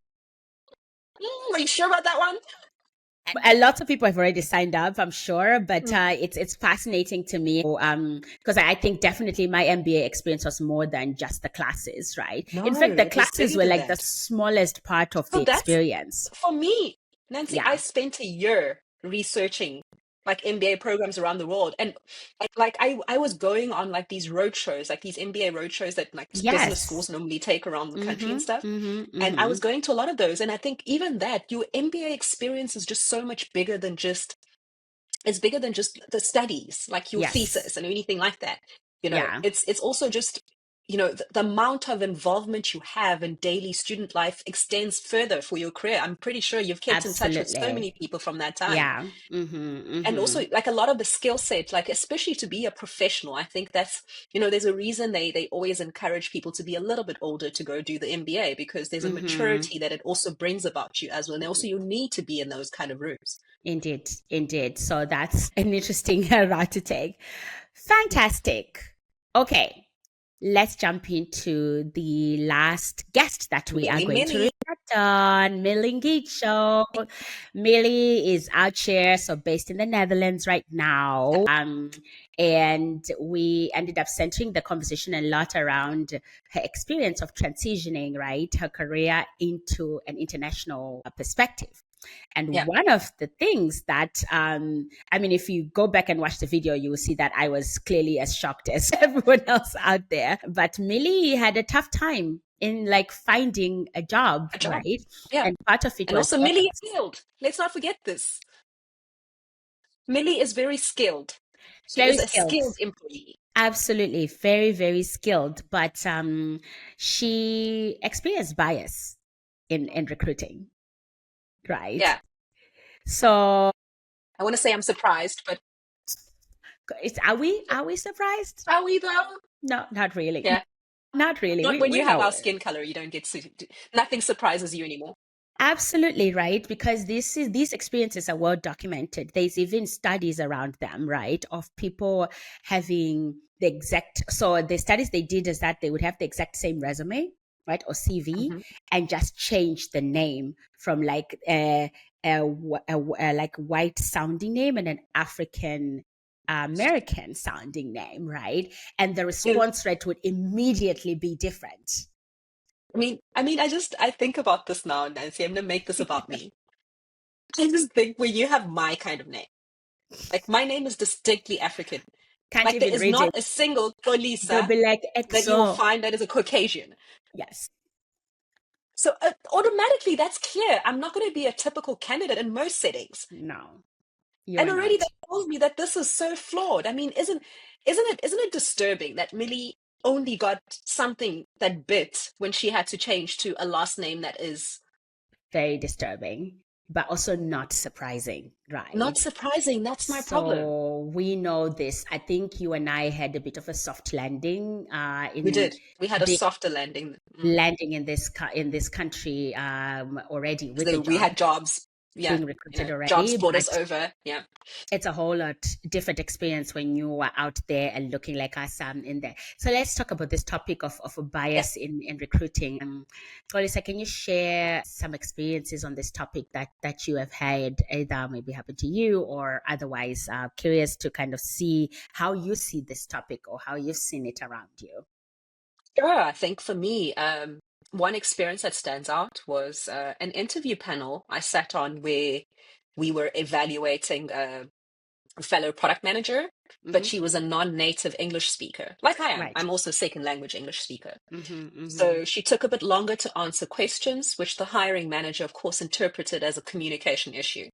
Are you sure about that one? A lot of people have already signed up, I'm sure, but Mm. it's fascinating to me because I think definitely my MBA experience was more than just the classes, right? In No, fact, the it was classes bigger were than like the that. smallest part of So the that's experience. for me, Nancy. I Yeah. spent a year researching like MBA programs around the world, and like I was going on like these road shows, like these MBA road shows that like business schools Yes. normally take around the country and Mm-hmm. stuff. Mm-hmm. And I Mm-hmm. was going to a lot of those, and I think even that your MBA experience is just so much bigger than just it's bigger than just the studies, like your Yes. thesis and anything like that. You know, Yeah. it's also just, you know, the amount of involvement you have in daily student life extends further for your career. I'm pretty sure you've kept in touch with so Absolutely. many people from that time. Yeah. Mm-hmm. And Mm-hmm. also like a lot of the skill set, like especially to be a professional, I think that's, you know, there's a reason they always encourage people to be a little bit older to go do the MBA, because there's a Mm-hmm. maturity that it also brings about you as well. And also you need to be in those kind of rooms. Indeed, indeed. So that's an interesting route to take. Fantastic. Okay, let's jump into the last guest that we are Millie, going to Millie. reflect on, Millie Show. Millie is our chair, so based in the Netherlands right now. And we ended up centering the conversation a lot around her experience of transitioning, right, her career into an international perspective. And Yeah. one of the things that, I mean, if you go back and watch the video, you will see that I was clearly as shocked as everyone else out there. But Millie had a tough time in like finding a job, A job. right? Yeah. And part of it And was also, Millie is yes, skilled. Let's not forget this. Millie is very skilled. She very is a skilled. skilled employee. Absolutely, very, very skilled. But she experienced bias in recruiting, right? Yeah. So I want to say I'm surprised, but are we surprised? are we though? No, not really. Yeah. Not really. Not We when we you have know our it. skin color, you don't get nothing surprises you anymore. Absolutely right, because these experiences are well documented. There's even studies around them, right, of people having the exact. So the studies they did is that they would have the exact same resume, right, or CV, Hmm. and just change the name from like a like white sounding name and an African American sounding name, right, and the You, response rate would immediately be different. I think about this now, Nancy. I'm gonna make this about me. I just think when you have my kind of name, like my name is distinctly African. Can't Like there even is read it. not a single They'll Kolisa be like, that you will EXO. find that is a Caucasian. Yes. So automatically, that's clear. I'm not going to be a typical candidate in most settings. No, you And are already not. that tells me that this is so flawed. I mean, isn't it disturbing that Millie only got something that bit when she had to change to a last name that is Very disturbing, but also not surprising, not right? surprising? That's my problem. So we know this. I think you and I had a bit of a soft landing We in did. We had a being softer landing. landing in this country already with the So we job, had jobs. Yeah, being you recruited know, jobs already, brought but us over. Yeah. it's a whole lot different experience when you are out there and looking like us in there. So let's talk about this topic of a Yeah. bias in recruiting. Colisa, can you share some experiences on this topic that you have had, either maybe happened to you or otherwise? Curious to kind of see how you see this topic or how you've seen it around you. Sure. I think for me, one experience that stands out was an interview panel I sat on where we were evaluating a fellow product manager, but Mm-hmm. she was a non-native English speaker, like I am. Right. I'm also second language English speaker. Mm-hmm. Mm-hmm. So she took a bit longer to answer questions, which the hiring manager, of course, interpreted as a communication issue.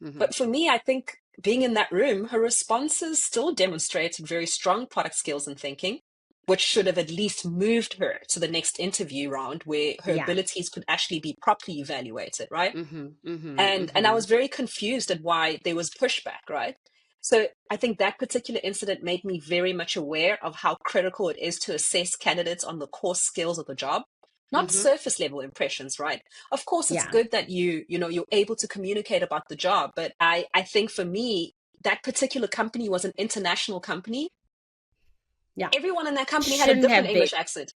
Mm-hmm. But for me, I think being in that room, her responses still demonstrated very strong product skills and thinking, which should have at least moved her to the next interview round where her Yeah. abilities could actually be properly evaluated, right? Mm-hmm. Mm-hmm. And I Mm-hmm. was very confused at why there was pushback, right? So I think that particular incident made me very much aware of how critical it is to assess candidates on the core skills of the job, not Mm-hmm. surface level impressions, right? Of course, it's Yeah. good that you're able to communicate about the job, but I think for me, that particular company was an international company. Yeah. Everyone in that company had a Shouldn't different have been. English accent.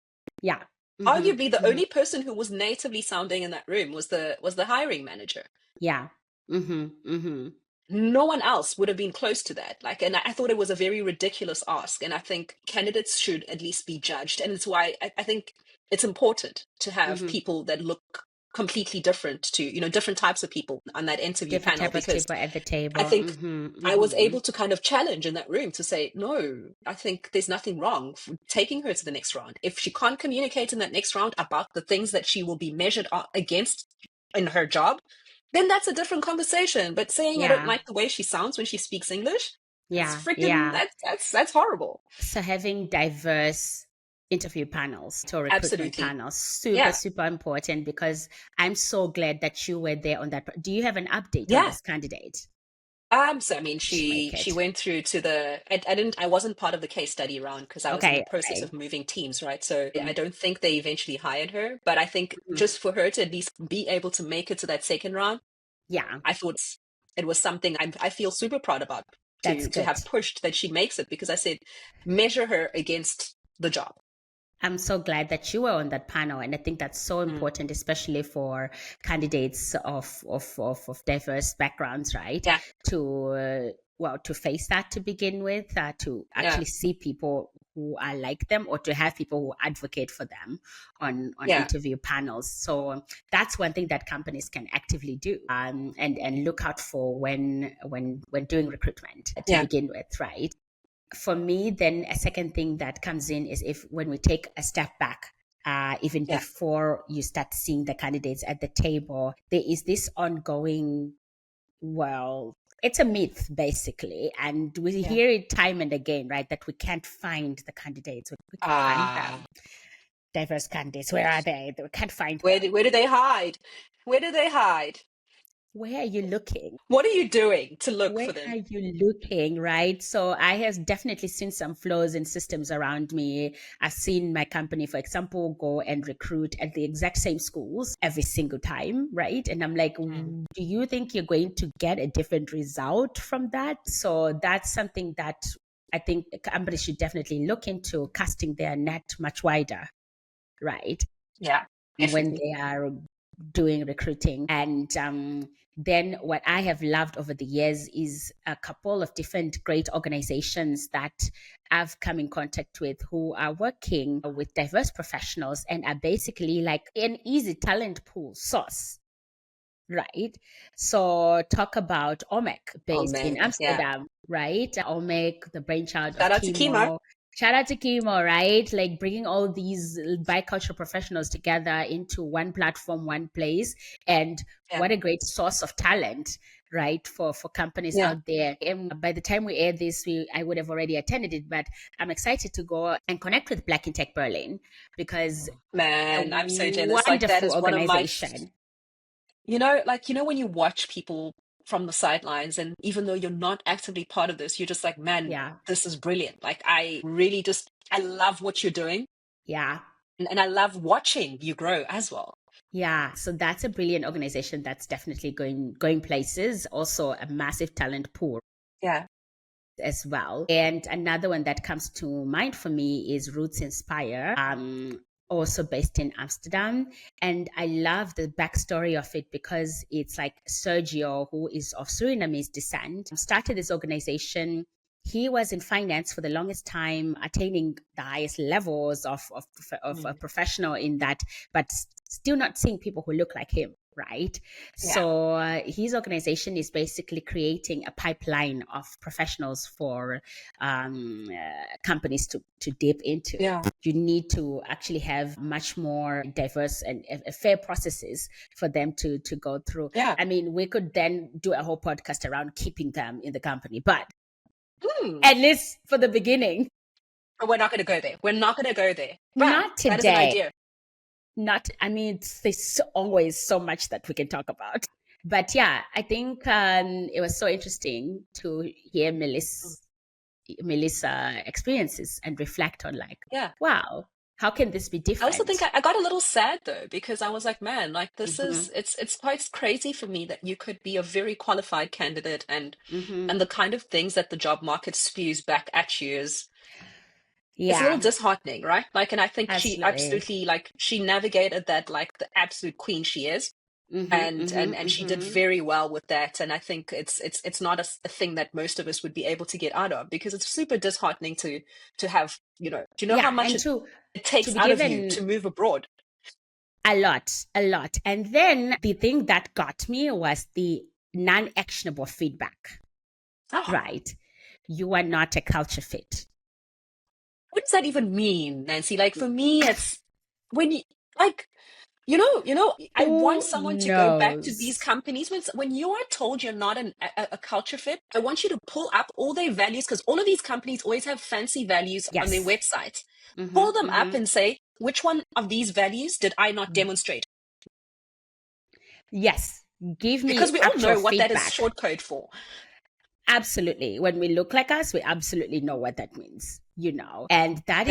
Yeah. Mm-hmm. Arguably, the Mm-hmm. only person who was natively sounding in that room was the hiring manager. Yeah. Mm-hmm. Mm-hmm. No one else would have been close to that. Like, and I thought it was a very ridiculous ask. And I think candidates should at least be judged. And it's why I think it's important to have Mm-hmm. people that look completely different to, different types of people on that interview Different panel, type of because people at the I table. think Mm-hmm. I was Mm-hmm. able to kind of challenge in that room to say, no, I think there's nothing wrong for taking her to the next round. If she can't communicate in that next round about the things that she will be measured against in her job, then that's a different conversation. But saying I don't Yeah. like the way she sounds when she speaks English, that's Yeah. freaking Yeah. that's horrible. So having diverse interview panels or recruitment Absolutely. panels, super, Yeah. super important, because I'm so glad that you were there on that. Do you have an update on Yeah. this candidate? So I mean, She make she it. went through to I wasn't part of the case study round because I was in the Okay. process Okay. of moving teams, right? So I Mm-hmm. don't think they eventually hired her, but I think just for her to at least be able to make it to that second round, Yeah, I thought it was something I feel super proud about that's to good. have pushed that she makes it, because I said measure her against the job. I'm so glad that you were on that panel, and I think that's so Mm. important, especially for candidates of diverse backgrounds, right? Yeah, To well, to face that to begin with, to yeah, actually see people who are like them, or to have people who advocate for them on yeah, interview panels. So that's one thing that companies can actively do, and look out for when doing recruitment to yeah, begin with, right? For me, then a second thing that comes in is if when we take a step back, even yeah, before you start seeing the candidates at the table, there is this ongoing, well, it's a myth basically, and we yeah. hear it time and again, right? That we can't find the candidates, we can't find Ah, them. Diverse candidates, where are they? We can't find where them. do they hide? Where do they hide? Where are you looking? What are you doing to look Where for them? are you looking, right? So I have definitely seen some flaws in systems around me. I've seen my company, for example, go and recruit at the exact same schools every single time, right? And I'm like, Mm. do you think you're going to get a different result from that? So that's something that I think companies should definitely look into, casting their net much wider, right? Yeah, When definitely. they are doing recruiting. And then what I have loved over the years is a couple of different great organizations that I've come in contact with who are working with diverse professionals and are basically like an easy talent pool source. Right. So talk about OMEC Oh based in man, yeah. Amsterdam, right? OMEC, the brainchild of Shout out to Kimo. Chemo. Shout out to Chemo, right? Like bringing all these bicultural professionals together into one platform, one place. And Yeah, what a great source of talent, right? For companies yeah. out there. And by the time we air this, I would have already attended it, but I'm excited to go and connect with Black in Tech Berlin because a Man, I'm so jealous. Like that wonderful is one of my organization. when you watch people from the sidelines, and even though you're not actively part of this, you're just like, man, Yeah. this is brilliant. Like I really just I love what you're doing, Yeah. and I love watching you grow as well. Yeah, so that's a brilliant organization that's definitely going places. Also, a massive talent pool Yeah. as well. And another one that comes to mind for me is Roots Inspire, also based in Amsterdam. And I love the backstory of it because it's like Sergio, who is of Surinamese descent, started this organization. He was in finance for the longest time, attaining the highest levels of a Mm. professional in that, but still not seeing people who look like him, right? Yeah. So his organization is basically creating a pipeline of professionals for companies to dip into. Yeah. You need to actually have much more diverse and fair processes for them to go through. Yeah. I mean, we could then do a whole podcast around keeping them in the company, but Hmm. at least for the beginning, But we're not going to go there. We're not going to go there. But not that is an today. idea. Not, I mean, there's always so much that we can talk about. But yeah, I think it was so interesting to hear Melissa experiences and reflect on like, Yeah. wow, how can this be I also think different? I got a little sad though, because I was like, man, like this Mm-hmm, is it's quite crazy for me that you could be a very qualified candidate, mm-hmm. and the kind of things that the job market spews back at you is it's a little Yeah, disheartening, right? Like, and I think she absolutely. absolutely, like, she navigated that like the absolute queen she is. And she did very well with that. And I think it's not a thing that most of us would be able to get out of, because it's super disheartening to have, do you know how Yeah, much and it to takes be out of you given to move abroad? a lot, a lot. And then the thing that got me was the non-actionable feedback, Oh, right? You are not a culture fit. what does that even mean, Nancy? Like, for me, it's when you, like, I want Who someone to go back to these knows? companies when you are told you're not a culture fit. I want you to pull up all their values, because all of these companies always have fancy values on their Yes. website. Mm-hmm, Pull them up mm-hmm. and say, which one of these values did I not demonstrate? Yes. Give Because me we all actual know what that is feedback. short code for. Absolutely. When we look like us, we absolutely know what that means, And Yeah. that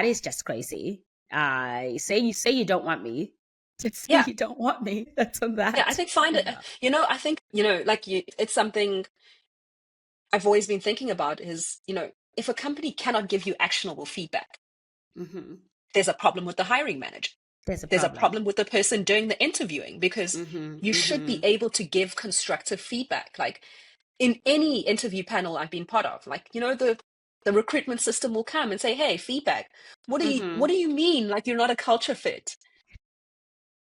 is just crazy. Say you don't want me. Just say Yeah. you don't want me. That's on Yeah. I that. think find it, I think, like it's something I've always been thinking about is, if a company cannot give you actionable feedback, Mm-hmm. there's a problem with the hiring manager. There's a There's a problem. problem with the person doing the interviewing, because Mm-hmm. you should be Mm-hmm. able to give constructive feedback. Like, in any interview panel I've been part of, like, the recruitment system will come and say, hey, feedback. Mm-hmm. What do you mean? Like, you're not a culture fit?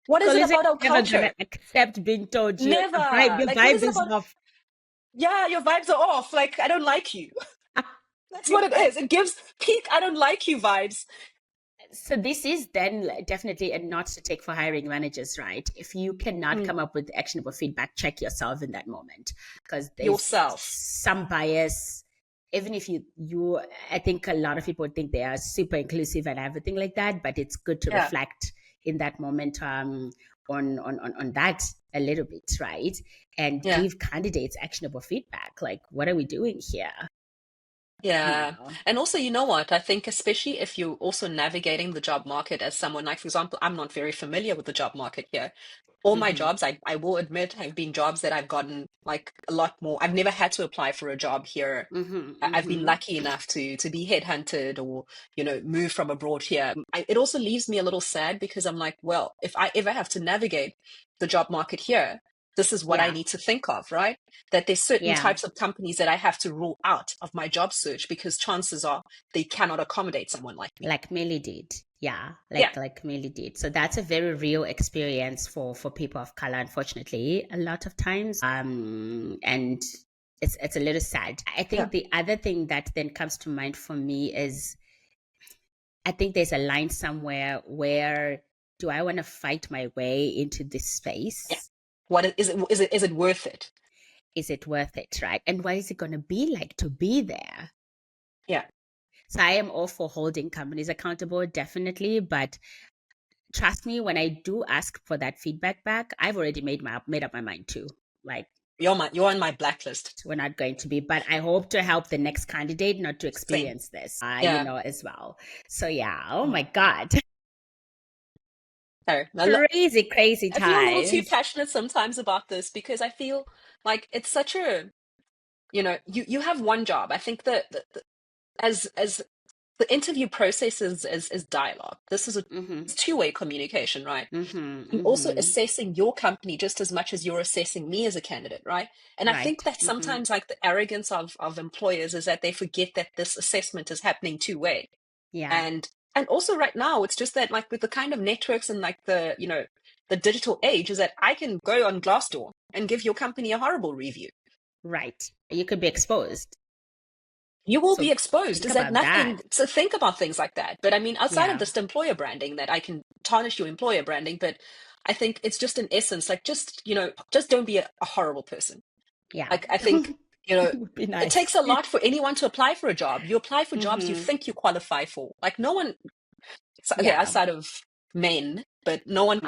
What is it Colleagues about our never gonna culture? accept being told Never. your Like, what vibe is it is about? off. Yeah, your vibes are off. Like, I don't like you. That's what it is. It gives peak I don't like you vibes. So this is then definitely a not to take for hiring managers, right? If you cannot Mm. come up with actionable feedback, check yourself in that moment, because there's Yourself. some bias. Even if I think a lot of people think they are super inclusive and everything like that, but it's good to Yeah. reflect in that moment on that a little bit, right? And Yeah. give candidates actionable feedback. Like, what are we doing here? You Yeah. know. And also, you know what? I think especially if you're also navigating the job market as someone, like, for example, I'm not very familiar with the job market here. All my Mm-hmm. jobs, I will admit, have been jobs that I've gotten like a lot more. I've never had to apply for a job here. Mm-hmm. I've been Mm-hmm. lucky enough to be headhunted, or, move from abroad here. It also leaves me a little sad, because I'm like, well, if I ever have to navigate the job market here, this is what I Yeah. need to think of, right? That there's certain Yeah. types of companies that I have to rule out of my job search, because chances are they cannot accommodate someone like me. Like Millie did. Yeah, Yeah. like Millie did. So that's a very real experience for people of color, unfortunately, a lot of times. And it's a little sad. I Yeah. think the other thing that then comes to mind for me is, I think there's a line somewhere where, do I want to fight my way into this Yeah. space? Is it worth it? Is it worth it, right? And what is it going to be like to be there? Yeah. So I am all for holding companies accountable, definitely, but trust me, when I do ask for that feedback back, I've already made up my mind too. Like, You're on my blacklist. we're not going to be, but I hope to help the next candidate not to Same. experience this, Yeah. as well. So yeah, oh Mm. my God. Sorry. Crazy, crazy I feel a little too times. passionate sometimes about this, because I feel like it's such a, you have one job. I think that as the interview process is dialogue. This is a Mm-hmm. it's two-way communication, right? Mm-hmm. I'm also Mm-hmm. assessing your company just as much as you're assessing me as a candidate, right? And I think Right. that Mm-hmm. sometimes, like, the arrogance of employers is that they forget that this assessment is happening two-way. Yeah. And also right now, it's just that, like, with the kind of networks and, like, the digital age, is that I can go on Glassdoor and give your company a horrible review. Right. You could be exposed. You will be So exposed. think Is that about that. nothing? So think about things like that. But I mean, outside of Yeah. just employer branding, that I can tarnish your employer branding, but I think it's just an essence, like, just don't be a horrible person. Yeah. Like, I think, It would be it nice. takes a lot for anyone to apply for a job. You apply for jobs you Mm-hmm. think you qualify for. Like, no one, okay, Yeah. outside of men, but no one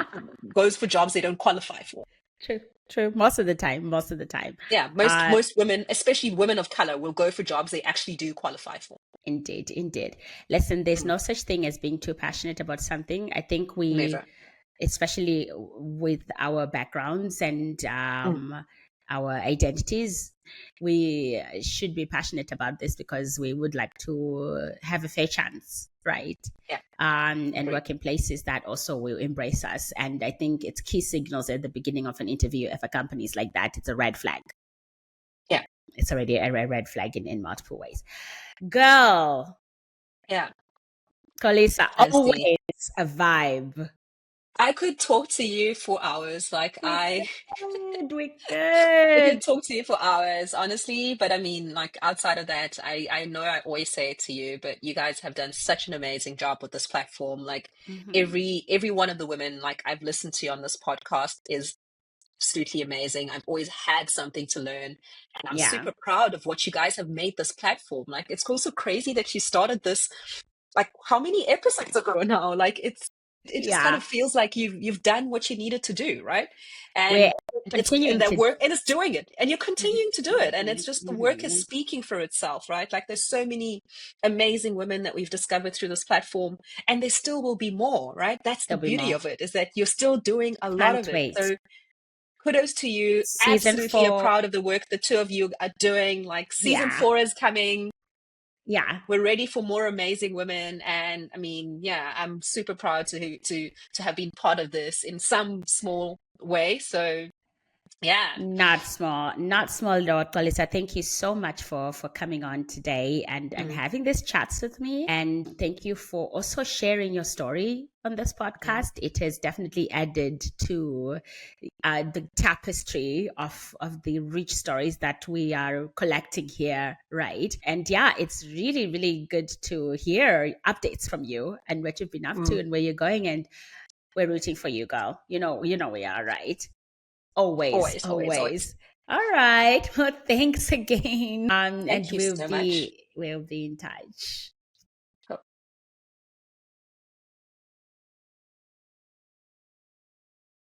goes for jobs they don't qualify for. True. True. Most of the time. Most of the time. Yeah, most Uh, most women, especially women of color, will go for jobs they actually do qualify for. Indeed, indeed. Listen, there's Mm, no such thing as being too passionate about something. I think we, never. especially with our backgrounds and Mm, our identities. We should be passionate about this because we would like to have a fair chance, right? Yeah, And agree. work in places that also will embrace us. And I think it's key signals at the beginning of an interview. If a company is like that, it's a red flag. Yeah, It's already a red flag in multiple ways. Girl, yeah. Kolisa, As the always a vibe. I could talk to you for hours. We we I could. could talk to you for hours, honestly. But I mean, like outside of that, I know I always say it to you, but you guys have done such an amazing job with this platform. Like Mm-hmm. every one of the women like I've listened to on this podcast is absolutely amazing. I've always had something to learn, and I'm Yeah, super proud of what you guys have made this platform. Like it's also crazy that you started this like how many episodes ago now? Like it just kind yeah. of feels like you've done what you needed to do, right? We're And it's and continuing that to. work and it's doing it and you're continuing to do it and it's just the work is Mm-hmm. speaking for itself, right? Like there's so many amazing women that we've discovered through this platform and there still will be more, right? That's the There'll be beauty more. of it is that you're still doing a lot of Can't it. wait. So kudos to you. Season Absolutely are 4. proud of the work the two of you are doing. Like season Yeah, 4 is coming. yeah. We're ready for more amazing women, and I mean, yeah, I'm super proud to have been part of this in some small way. So yeah. Not small, Dr. Lisa. Thank you so much for coming on today and Mm, having this chats with me. And thank you for also sharing your story on this mm, podcast. It has definitely added to the tapestry of the rich stories that we are collecting here, right? And yeah, it's really really good to hear updates from you and what you've been up to mm. and where you're going. And we're rooting for you, girl. You know we are, right? Always, Always, always, always. always. All right. Well, thanks again. Thank And you so much. we'll be in touch.